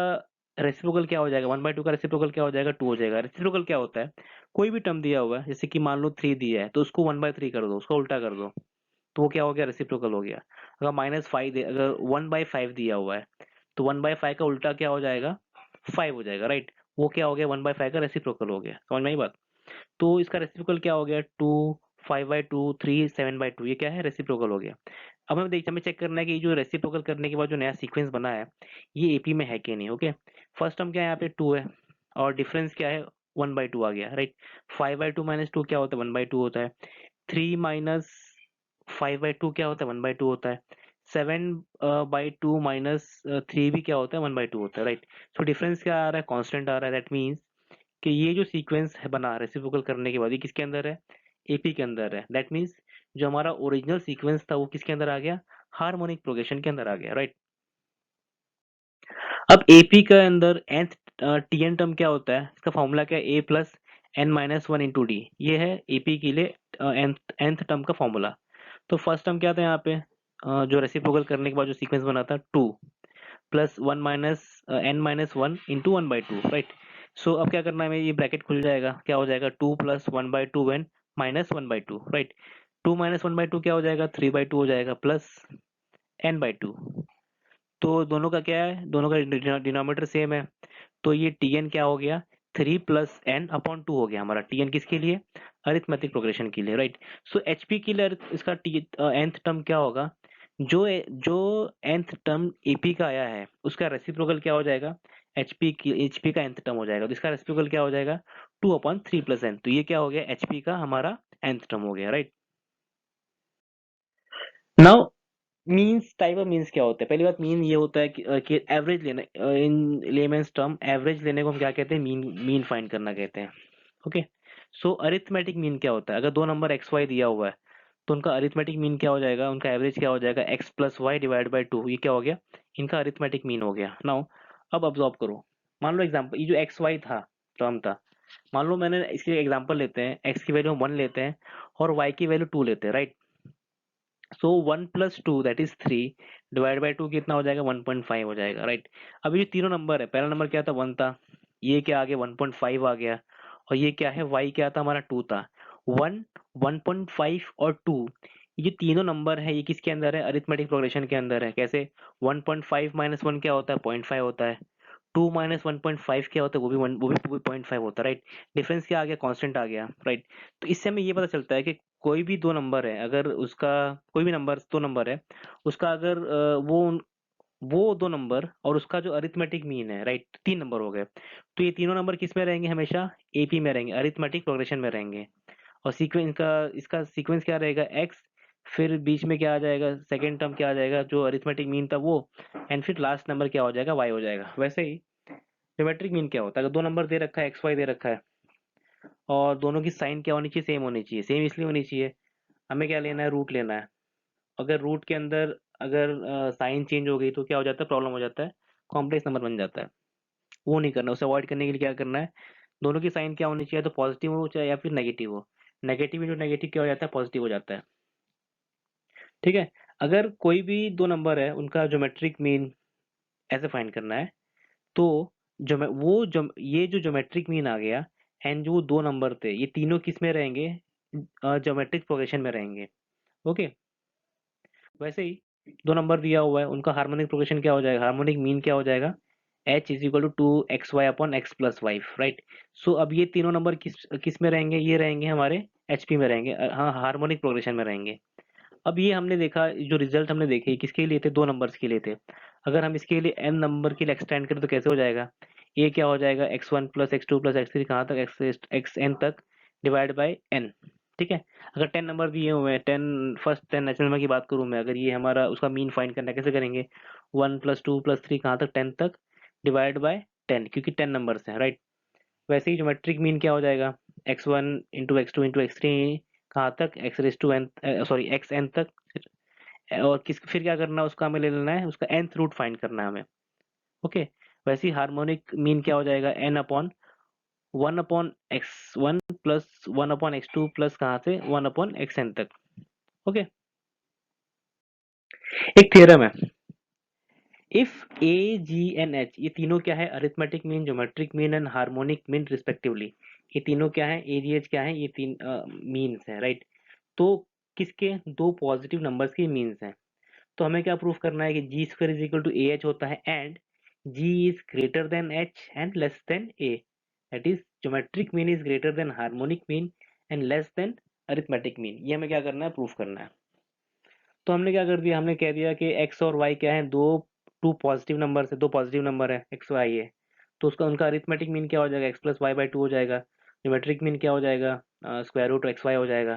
रेसिप्रोकल क्या हो जाएगा, 1/2 का रेसिप्रोकल क्या हो जाएगा, 2 हो जाएगा। रेसिप्रोकल क्या होता है, कोई भी टर्म दिया हुआ है, जैसे कि मान लो 3 दिया है, तो उसको 1/3 कर दो, उसका उल्टा कर दो, तो वो क्या हो गया, रेसिप्रोकल हो गया। अगर -5 अगर 1/5 दिया हुआ है, तो 1/5 का उल्टा क्या हो जाएगा, 5 हो जाएगा, राइट। वो क्या हो गया, 1/5 का रेसिप्रोकल हो गया, समझ में आई बात। तो इसका रेसिप्रोकल क्या हो गया, 2 5/2 3 7/2, ये क्या है, रेसिप्रोकल हो गया। अब हमें चेक करना है कि ये जो रेसिप्रोकल करने के बाद जो नया सीक्वेंस बना है, ये एपी में है कि नहीं। ओके। फर्स्ट टर्म क्या है, यहाँ पे 2 है, और डिफरेंस क्या है, 1/2 आ गया, राइट। 5/2 -2 क्या होता है, 1/2 होता है। 3 माइनस 5/2 क्या होता है? 1/2 होता है। 7/2 माइनस 3 भी क्या होता है? 1/2 होता है, राइट। सो डिफरेंस क्या आ रहा है? कांस्टेंट आ रहा है। दैट मीन्स कि ये जो सीक्वेंस है बना रेसिप्रोकल करने के बाद ये किसके अंदर है? एपी के अंदर है। दैट मीन्स जो हमारा ओरिजिनल सीक्वेंस था वो किसके अंदर आ गया? हार्मोनिक प्रोग्रेशन के अंदर आ गया, राइट। अब एपी के अंदर nth टीएन टर्म क्या होता है? इसका फॉर्मूला क्या है? A plus n minus one into d. ये है एपी के लिए nth टर्म का फॉर्मूला। तो फर्स्ट टर्म क्या था यहाँ पे? जो रेसिप्रोकल करने के बाद जो सीक्वेंस बना था, 2 plus one minus n minus one into 1/2, right. So अब क्या करना है हमें? ये ब्रैकेट खुल जाएगा, क्या हो जाएगा? 2 plus 1/2 n minus 1/2, right. 2 minus 1/2 क्या हो जाएगा? 3/2 हो जाएगा, प्लस n/2। तो दोनों का क्या है? दोनों का डिनोमिनेटर सेम है। तो ये Tn क्या हो गया? 3 प्लस एन अपॉन 2 हो गया हमारा। Tn किसके लिए? अरिथमेटिक प्रोग्रेशन के लिए, राइट। सो एचपी के लिए इसका nth टर्म क्या होगा? जो nth टर्म एपी का आया है उसका रेसिप्रोकल क्या हो जाएगा? एचपी का nth टर्म हो जाएगा। तो इसका रेसिप्रोकल क्या हो जाएगा? 2/3 प्लस एन। तो ये क्या हो गया? एचपी का हमारा nth टर्म हो गया, right. Now means, type of means क्या होता है? पहली बात, मीन ये होता है कि एवरेज लेना। इन लेमेंस टर्म एवरेज लेने को हम क्या कहते हैं? मीन मीन फाइंड करना कहते हैं। ओके। सो अरिथमेटिक मीन क्या होता है? अगर दो नंबर एक्स वाई दिया हुआ है तो उनका अरिथमेटिक मीन क्या हो जाएगा? उनका एवरेज क्या हो जाएगा? X plus y divide by two. ये क्या हो गया? इनका अरिथमेटिक मीन हो गया। नाउ अब ऑब्जॉर्व करो। मान लो एग्जाम्पल, ये जो एक्स वाई था, टर्म था, मान लो मैंने इसके एग्जाम्पल लेते हैं, एक्स की वैल्यू 1 लेते हैं और वाई की वैल्यू 2 लेते हैं, right. So 1 plus two that is 3 divide by to कितना हो जाएगा? 1.5 हो जाएगा, राइट। अब ये तीनों नंबर है, पहला नंबर क्या था? 1 था, ये क्या आ गया? 1.5 आ गया, और ये क्या है? y क्या था हमारा? 2 था। 1, 1.5 और 2, ये तीनों नंबर है, ये किसके अंदर है? अरिथमेटिक प्रोग्रेशन के अंदर है। कैसे? 1.5 माइनस वन क्या होता है? 0.5 होता है। 2 माइनस 1.5 क्या होता है? वो भी 0.5 होता है, राइट। डिफरेंस क्या आ गया? कांस्टेंट आ गया, राइट। तो इससे हमें ये पता चलता है कि कोई भी दो नंबर है, अगर उसका कोई भी नंबर दो नंबर है, उसका अगर वो दो नंबर और उसका जो अरिथमेटिक मीन है, राइट, 3 नंबर हो गए। तो ये तीनों नंबर किस में रहेंगे? हमेशा एपी में रहेंगे, अरिथमेटिक प्रोग्रेशन में रहेंगे। और सीक्वेंस का इसका सीक्वेंस क्या रहेगा? एक्स, फिर बीच में क्या आ जाएगा? सेकेंड टर्म क्या आ जाएगा? जो अरिथमेटिक मीन था वो, एंड फिर लास्ट नंबर क्या हो जाएगा? वाई हो जाएगा। वैसे ही ज्योमेट्रिक मीन क्या होता है? अगर दो नंबर दे रखा है, एक्स वाई दे रखा है, और दोनों की साइन क्या होनी चाहिए? सेम होनी चाहिए। सेम इसलिए होनी चाहिए, हमें क्या लेना है? रूट लेना है। अगर रूट के अंदर अगर साइन चेंज हो गई तो क्या हो जाता है? प्रॉब्लम हो जाता है, कॉम्प्लेक्स नंबर बन जाता है। वो नहीं करना, उसे अवॉइड करने के लिए क्या करना है? दोनों की साइन क्या होनी चाहिए? तो पॉजिटिव हो चाहे या फिर नेगेटिव हो। नेगेटिव में जो नेगेटिव क्या हो जाता है? पॉजिटिव हो जाता है, ठीक है। अगर कोई भी दो नंबर है, उनका ज्योमेट्रिक मीन ऐसे फाइंड करना है, तो ये जो ज्योमेट्रिक मीन आ गया, एंड जो दो नंबर थे, ये तीनों किस में रहेंगे? ज्योमेट्रिक प्रोग्रेशन में रहेंगे, ओके। वैसे ही दो नंबर दिया हुआ है, उनका हार्मोनिक प्रोग्रेशन क्या हो जाएगा? हार्मोनिक मीन क्या हो जाएगा? H is equal to 2xy upon x plus y, right. So अब ये तीनों नंबर किस किस में रहेंगे? ये रहेंगे हमारे एचपी में रहेंगे, हाँ, हार्मोनिक प्रोग्रेशन में रहेंगे। अब ये हमने देखा, जो रिजल्ट हमने देखे किसके लिए थे? दो नंबर्स के लिए थे। अगर हम इसके लिए एन नंबर के लिए एक्सटेंड करें तो कैसे हो जाएगा? ये क्या हो जाएगा? x1 plus x two plus x three, कहाँ तक? एक्स एन तक, डिवाइड बाई एन, ठीक है। अगर 10 नंबर दिए हुए हैं, 10 फर्स्ट 10 नेचुरल नंबर की बात करूं मैं, अगर ये हमारा उसका मीन फाइंड करना है, कैसे करेंगे? 1 प्लस 2 प्लस 3 कहाँ तक? 10 तक, डिवाइड बाय 10, क्योंकि 10 नंबर्स हैं, राइट। वैसे ही ज्योमेट्रिक मीन क्या हो जाएगा? x1 into x2 into x3, कहाँ तक? X raise to n, sorry x n तक। और किस फिर क्या करना है? उसका हमें ले लेना है, उसका nth रूट फाइंड करना है हमें, ओके। वैसे ही हार्मोनिक मीन क्या हो जाएगा? n upon 1/x1 plus 1/x2 plus कहाँ से? 1/xn तक, ओके। एक थ्योरम है, if a g and h, ये तीनों क्या है? Arithmetic mean, geometric mean and harmonic mean respectively. ये तीनों क्या है? ए जी एच क्या है? ये तीन मीन्स है, राइट। तो किसके? दो पॉजिटिव नंबर्स के मीन्स हैं। तो हमें क्या प्रूफ करना है? कि g square is equal to a h होता है, and g is greater than h and less than a. That is geometric mean is greater than harmonic mean and less than arithmetic mean. ये हमें क्या करना है? प्रूफ करना है। तो हमने क्या कर दिया? हमने कह दिया कि एक्स और वाई क्या है? टू पॉजिटिव नंबर है, दो पॉजिटिव नंबर है, एक्स वाई है। तो उसका उनका अरिथमेटिक मीन क्या हो जाएगा? X plus y by two हो जाएगा। ज्योमेट्रिक मीन क्या हो जाएगा? स्क्वायर रूट एक्स वाई हो जाएगा।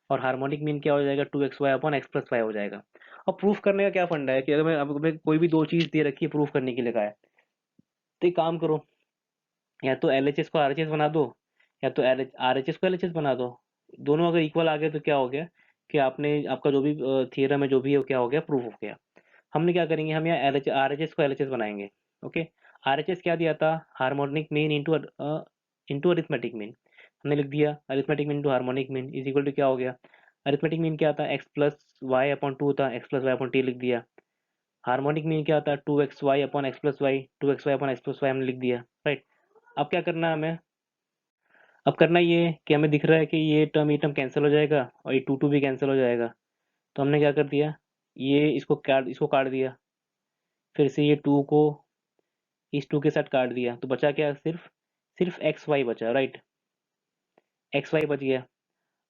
और हार्मोनिक मीन क्या हो जाएगा, 2xy upon x plus Y हो जाएगा। अब प्रूफ करने का क्या फंडा है कि अगर मैं कोई भी दो चीज दे रखी है प्रूफ करने के लिए कहा है, तो एक काम करो, या तो LHS को RHS बना दो, या तो RHS को LHS बना दो। दोनों अगर इक्वल आ गए तो क्या हो गया कि आपने आपका जो भी थियरम है जो भी है वो क्या हो गया, प्रूफ हो गया। हमने क्या करेंगे, हम यहाँ RHS को LHS बनाएंगे। ओके, RHS क्या दिया था, harmonic mean into arithmetic mean. हमने लिख दिया arithmetic mean into harmonic mean is equal to क्या हो गया, अरिथमेटिक मीन क्या था, x plus y upon two था, x plus y upon t लिख दिया। हार्मोनिक मीन क्या था, 2xy upon x plus y, 2xy upon x plus y हमने लिख दिया। राइट, अब क्या करना है हमें, अब करना ये है कि हमें दिख रहा है कि ये टर्म कैंसिल हो जाएगा और ये टू टू भी कैंसिल हो जाएगा। तो हमने क्या कर दिया, ये इसको काट दिया, फिर से ये टू को इस टू के साथ काट दिया, तो बचा क्या, सिर्फ सिर्फ एक्स वाई बचा। राइट, एक्स वाई बच गया।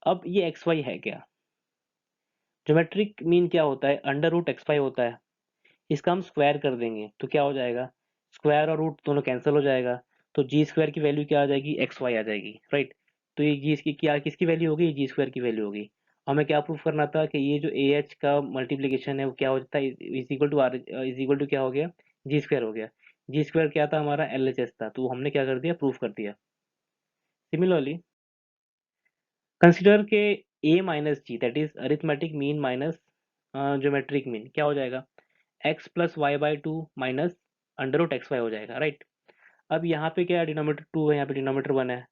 अब ये एक्स वाई है क्या, ज्योमेट्रिक मीन क्या होता है, अंडर रूट एक्स वाई होता है। इसका हम स्क्वायर कर देंगे तो क्या हो जाएगा, स्क्वायर और रूट दोनों कैंसिल हो जाएगा। तो जी स्क्वायर की वैल्यू क्या आ जाएगी, एक्स वाई आ जाएगी। राइट, तो ये जी इसकी क्या किसकी वैल्यू होगी, जी स्क्वायर की वैल्यू होगी। हमें क्या प्रूफ करना था कि ये जो ए एच का मल्टीप्लीकेशन है वो क्या हो जाता है, is equal to r is equal to क्या हो गया, जी स्क्वायर हो गया। जी स्क्वायर क्या था हमारा, एल एच एस था, तो हमने क्या कर दिया, प्रूफ कर दिया। सिमिलरली कंसिडर के a minus g that is arithmetic mean minus geometric mean क्या हो जाएगा, x plus y by two minus under root x y हो जाएगा। राइट, अब यहाँ पे क्या है, डिनोमीटर टू है, यहाँ पे डिनोमीटर वन है।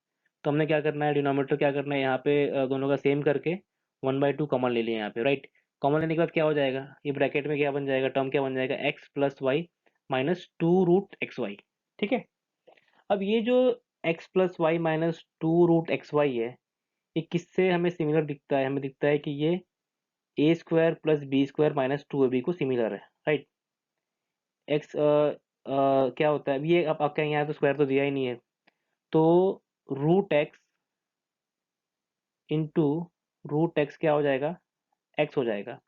तो हमने क्या करना है, डिनोमीटर क्या करना है, यहाँ पे दोनों का सेम करके वन बाई टू कॉमन ले लिया यहाँ पे। राइट, कॉमन लेने के बाद क्या हो जाएगा, ये ब्रैकेट में क्या बन जाएगा, टर्म क्या बन जाएगा, x plus y minus two root x y. ठीक है, अब ये जो x plus y minus two root x y है, ये किससे हमें सिमिलर दिखता है, हमें दिखता है कि ये a square plus b square minus two a b को सिमिलर है। राइट, एक्स क्या होता है, अब ये अब आपका यहाँ तो स्क्वायर तो दिया ही नहीं है, तो root x into root x क्या हो जाएगा, एक्स हो जाएगा।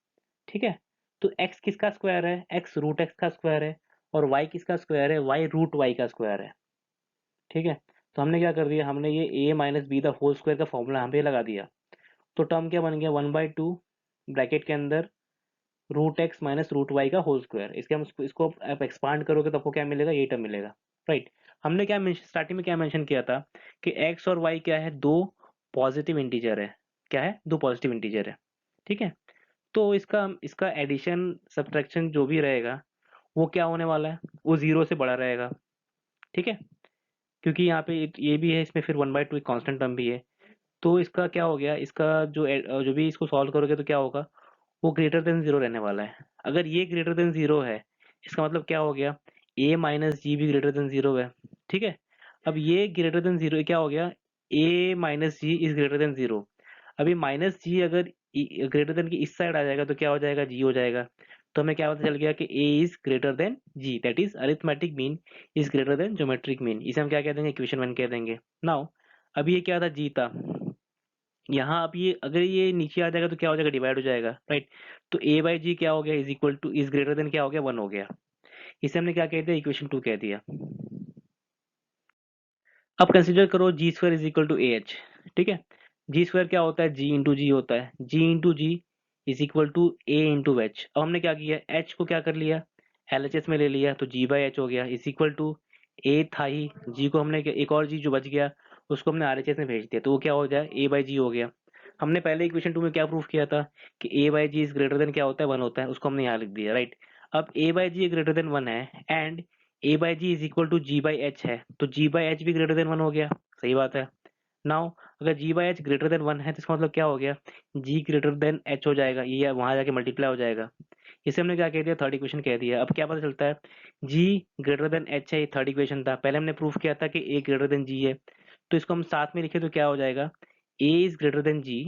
ठीक है, तो एक्स किसका स्क्वायर है, एक्स रूट एक्स का स्क्वायर है, और वाई किसका स्क्वायर है, वाई रूट वाई का स्क्वायर है। ठीक है, तो हमने क्या कर दिया, हमने ये a minus b the whole square का फॉर्मूला यहाँ पे लगा दिया। तो टर्म क्या बन गया, वन बाई टू ब्रैकेट के अंदर root x minus root y का होल स्क्वायर। इसके हम इसको आप एक्सपांड करोगे तो आपको क्या मिलेगा, ये टर्म मिलेगा। राइट, हमने क्या स्टार्टिंग में क्या मेंशन किया था कि एक्स और वाई क्या है, दो पॉजिटिव इंटीजर है। क्या है, दो पॉजिटिव इंटीजर है। ठीक है, तो इसका इसका एडिशन सब्ट्रैक्शन जो भी रहेगा वो क्या होने वाला है, वो जीरो से बड़ा रहेगा। ठीक है, क्योंकि यहाँ पे ये भी है, इसमें फिर one by two constant term भी है। तो इसका क्या हो गया, इसका जो भी इसको सॉल्व करोगे तो क्या होगा, वो ग्रेटर देन जीरो रहने वाला है। अगर ये ग्रेटर देन जीरो है, इसका मतलब क्या हो गया, ए माइनस जी भी ग्रेटर देन जीरो है। ठीक है, अब ये ग्रेटर देन जीरो क्या हो गया, a minus g is greater than zero. अभी माइनस जी अगर ग्रेटर देन की इस साइड आ जाएगा तो क्या हो जाएगा, जी हो जाएगा। तो हमें क्या पता चल गया कि a is greater than g, that is arithmetic mean is greater than geometric mean. इसे हम क्या कह देंगे, इक्वेशन वन कह देंगे। नाउ अब ये क्या था, जी था। यहाँ अब ये अगर ये नीचे आ जाएगा तो क्या हो जाएगा, डिवाइड हो जाएगा। राइट, तो ए बाई जी क्या हो गया, is equal two is greater than क्या हो गया, वन हो गया। इसे हमने क्या कह दिया, इक्वेशन टू कह दिया। अब कंसिडर करो g square is equal to a h. ठीक है, जी स्क्वायर क्या होता है, जी इंटू जी होता है, g into g is equal to a into h. अब हमने क्या किया, एच को क्या कर लिया, एल एच एस में ले लिया, तो जी बाई एच हो गया इज इक्वल टू ए था ही, जी को हमने एक और जी जो बच गया उसको हमने आर एच एस में भेज दिया, तो वो क्या हो जाए, ए बाई जी हो गया। हमने पहले इक्वेशन टू में क्या प्रूफ किया था कि a by g is greater than क्या होता है, वन होता है, उसको हमने यहाँ लिख दिया। राइट, अब a by g greater than one है and a by g is equal to g by h है, तो जी बाई एच भी ग्रेटर देन वन हो गया। सही बात है। नाउ अगर g by h greater than one है तो इसका मतलब क्या हो गया, जी ग्रेटर देन एच हो जाएगा, ये वहां जाके मल्टीप्लाई हो जाएगा। इसे हमने क्या कह दिया, थर्ड इक्वेशन कह दिया। अब क्या पता चलता है, जी ग्रेटर देन एच है, ये थर्ड इक्वेशन था। पहले हमने प्रूफ किया था कि ए ग्रेटर देन जी है, तो इसको हम साथ में लिखे तो क्या हो जाएगा, a is greater than g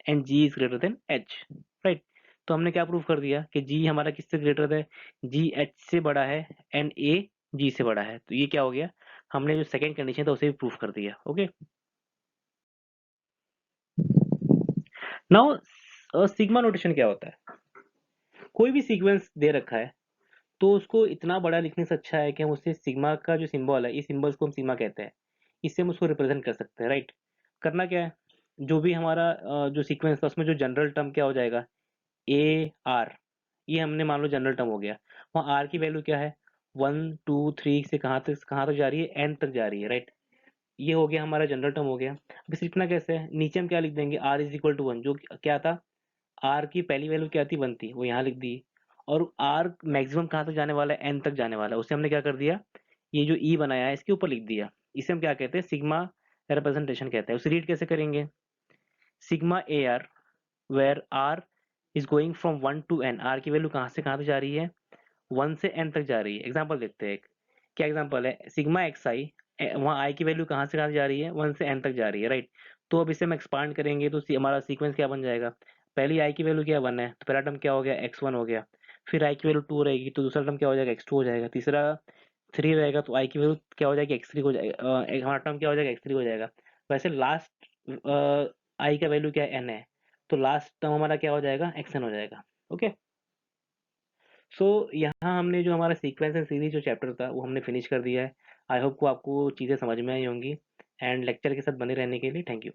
and g is greater than h. Right, तो हमने क्या प्रूफ कर दिया कि जी हमारा किससे ग्रेटर है, जी एच से बड़ा है एंड ए जी से बड़ा है। तो ये क्या हो गया, हमने जो सेकंड कंडीशन था उसे भी प्रूफ कर दिया। ओके, नाउ सिग्मा नोटेशन क्या होता है, कोई भी सीक्वेंस दे रखा है तो उसको इतना बड़ा लिखने से अच्छा है कि हम उससे सिग्मा का जो सिंबल है, इस सिंबल्स को हम सिग्मा कहते हैं, इससे हम उसको रिप्रेजेंट कर सकते हैं। राइट, करना क्या है, जो भी हमारा जो सीक्वेंस था उसमें जो जनरल टर्म क्या हो जाएगा, ए आर, ये हमने मान लो जनरल टर्म हो गया। वहाँ आर की वैल्यू क्या है, 1 2 3 से कहाँ तक जा रही है, एन तक जा रही है, राइट। ये हो गया हमारा जनरल टर्म हो गया। अब इसे लिखना कैसे है, नीचे हम क्या लिख देंगे, r is equal to one, जो क्या था, आर की पहली वैल्यू क्या थी, वन थी, वो यहाँ लिख दी। और आर मैक्सिमम कहाँ तक जाने वाला है, एन तक जाने वाला है, उसे हमने क्या कर दिया, ये जो ई बनाया है इसके ऊपर लिख दिया। इसे हम क्या कहते हैं, सिग्मा रिप्रेजेंटेशन कहते हैं। उसे रीड कैसे करेंगे, sigma a r where r is going from one to n, r की वैल्यू कहाँ से कहाँ तक जा रही है, वन से एन तक जा रही है। एग्जाम्पल देखते हैं एक, क्या एग्जाम्पल है, सिग्मा एक्स आई, वहाँ आई की वैल्यू कहाँ से कहाँ जा रही है, वन से एन तक जा रही है, राइट। तो अब इसे हम एक्सपांड करेंगे तो हमारा सीक्वेंस क्या बन जाएगा, पहली आई की वैल्यू क्या वन है, तो पहला टर्म क्या हो गया, एक्स वन हो गया। फिर आई की वैल्यू टू रहेगी तो दूसरा टर्म क्या हो जाएगा, एक्स टू हो जाएगा। तीसरा थ्री रहेगा तो आई की वैल्यू क्या हो जाएगी, एक्स थ्री हो जाएगा, हमारा टर्म क्या हो जाएगा, एक्स थ्री हो जाएगा। वैसे लास्ट आई का वैल्यू क्या है, एन है, तो लास्ट टर्म हमारा क्या हो जाएगा, एक्स एन हो जाएगा। ओके। सो यहाँ हमने जो हमारा सीक्वेंस एंड सीरीज जो चैप्टर था वो हमने फिनिश कर दिया है। आई होप को आपको चीज़ें समझ में आई होंगी। एंड लेक्चर के साथ बने रहने के लिए थैंक यू।